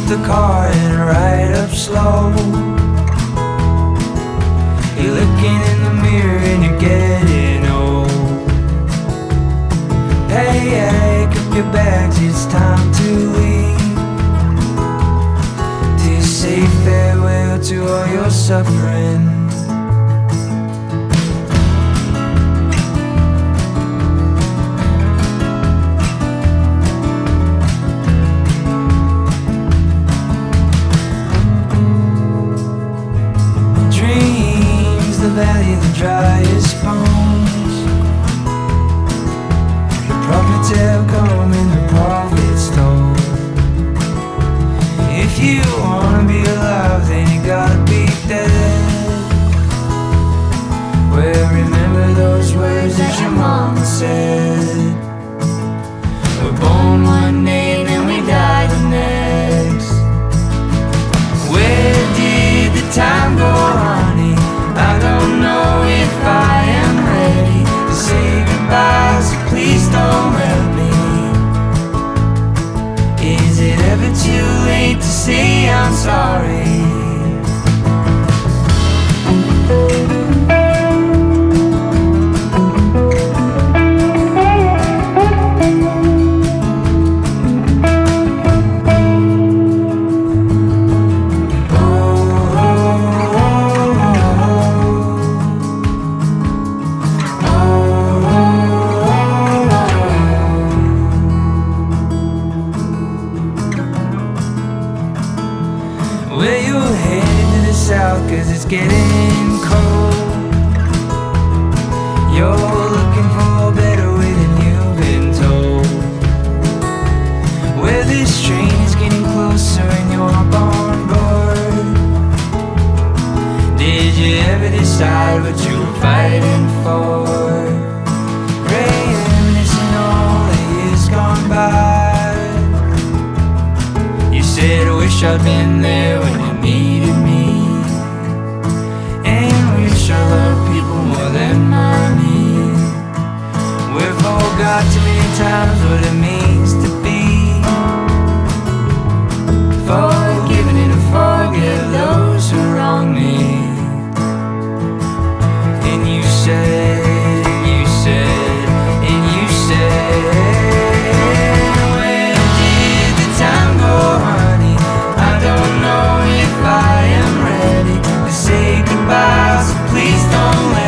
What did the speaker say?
the car and ride up slow. You're looking in the mirror and you're getting old. Hey, pick up your bags, it's time to leave, to say farewell to all your suffering. The valley of the driest bones. The prophets have come and the prophets told. If you wanna be alive, then you gotta be dead. Well, remember those words that your mama said. We're born one day and then we die the next. Where did the time go, honey? I don't know if I am ready to say goodbye, so please don't let me. Is it ever too late to say I'm sorry? Well, you're headed to the south 'cause it's getting cold. You're looking for a better way than you've been told. Well, this train is getting closer and you're up on board. Did you ever decide what you were fighting for? Reminiscing all the years gone by. You said, I wish I'd been there when you needed me, and wish I loved people more than money. We've forgot too many times what it means to be forgiven and to forgive those who wrong me. And you said, and you said, and you said, where did the time go, honey? I don't know if I am ready to say goodbye, so please don't let